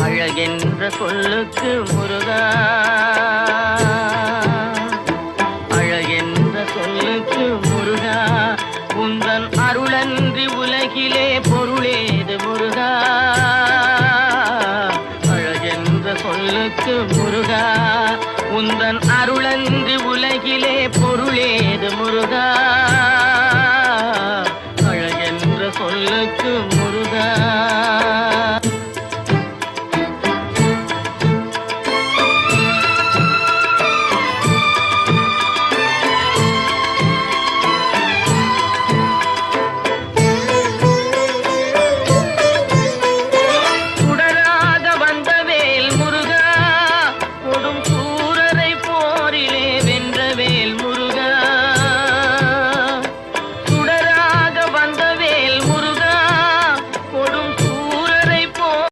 அழகென்ற சொல்லுக்கு முருகா, அழகென்ற சொல்லுக்கு முருகா, உந்தன் அருளன்றி உலகிலே பொருளேது முருகா. அழகென்ற சொல்லுக்கு முருகா, உந்தன் அருளன்றி உலகிலே பொருளேது முருகா.